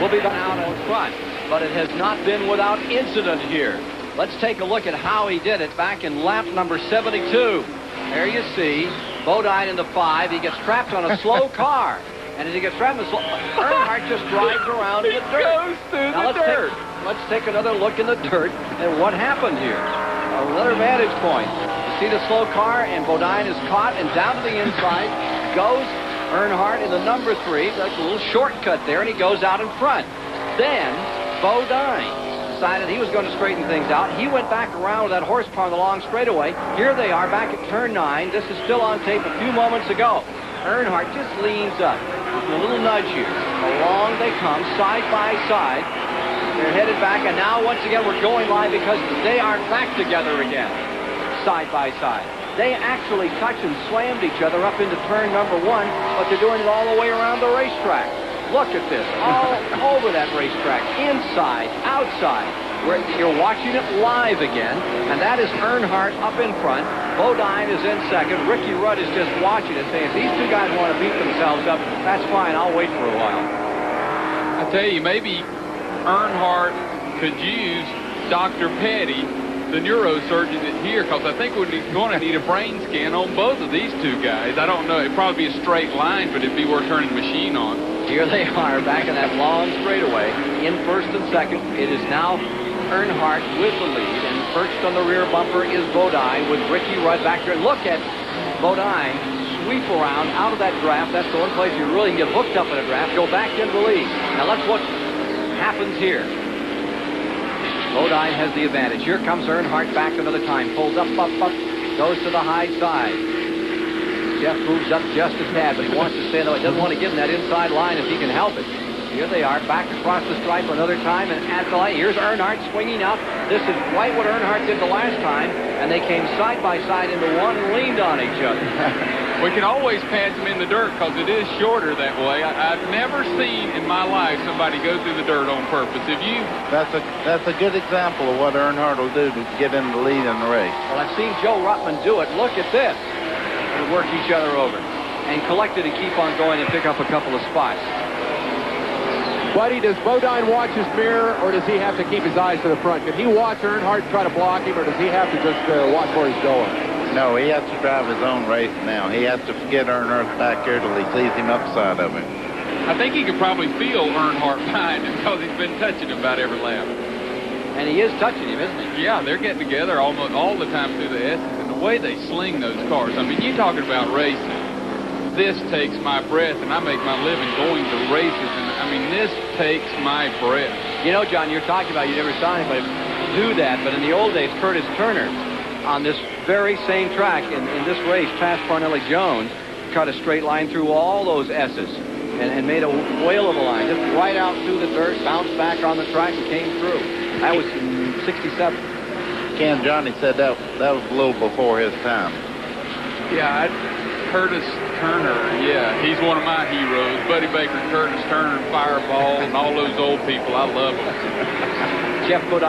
will be out in front. But it has not been without incident here. Let's take a look at how he did it back in lap number 72. There you see Bodine in the 5. He gets trapped on a slow car. And as he gets trapped in the slow, Earnhardt just drives around in the dirt. Goes through the dirt. Let's take another look in the dirt and what happened here. Another vantage point. You see the slow car, and Bodine is caught, and down to the inside goes Earnhardt in the number 3. That's a little shortcut there, and he goes out in front. Then Bodine decided he was going to straighten things out. He went back around with that horsepower on the long straightaway. Here they are back at turn 9. This is still on tape a few moments ago. Earnhardt just leans up with a little nudge here. Along they come, side by side. They're headed back, and now once again we're going live because they are back together again, side by side. They actually touched and slammed each other up into turn number 1, but they're doing it all the way around the racetrack. Look at this, all over that racetrack, inside, outside. You're watching it live again, and that is Earnhardt up in front. Bodine is in second. Ricky Rudd is just watching it, saying, if these two guys want to beat themselves up, that's fine, I'll wait for a while. I tell you, maybe Earnhardt could use Dr. Petty, the neurosurgeon here, because I think we're going to need a brain scan on both of these two guys. I don't know. It'd probably be a straight line, but it'd be worth turning the machine on. Here they are back in that long straightaway in first and second. It is now Earnhardt with the lead, and perched on the rear bumper is Bodine with Ricky Rudd back there. Look at Bodine sweep around out of that draft. That's the one place you really can get hooked up in a draft. Go back into the lead. Now let's what happens here. Bodine has the advantage. Here comes Earnhardt back another time. Pulls up, goes to the high side. Geoff moves up just a tad, but he wants to stay in the way. Doesn't want to give him that inside line if he can help it. Here they are, back across the stripe another time, and at the line, here's Earnhardt swinging up. This is right what Earnhardt did the last time, and they came side by side into one and leaned on each other. We can always patch them in the dirt because it is shorter that way. I've never seen in my life somebody go through the dirt on purpose. Have you? That's a good example of what Earnhardt will do to get in the lead in the race. Well, I've seen Joe Ruttman do it. Look at this. And work each other over. And collect it and keep on going and pick up a couple of spots. Buddy, does Bodine watch his mirror, or does he have to keep his eyes to the front? Can he watch Earnhardt try to block him, or does he have to just watch where he's going? No, he has to drive his own race now. He has to forget Earnhardt back here till he sees him upside of him. I think he could probably feel Earnhardt behind him because he's been touching him about every lap. And he is touching him, isn't he? Yeah, they're getting together almost all the time through the S's, and the way they sling those cars. I mean, you're talking about racing. This takes my breath, and I make my living going to races, and I mean, this takes my breath. You know, John, you're talking about you never saw anybody do that, but in the old days, Curtis Turner, on this very same track in this race, past Parnelli Jones, cut a straight line through all those S's and made a whale of a line, just right out through the dirt, bounced back on the track, and came through. That was in 67. Ken Johnny said that was a little before his time. Yeah, Curtis Turner, yeah, he's one of my heroes. Buddy Baker, Curtis Turner, Fireball, and all those old people. I love them. Geoff Bodine.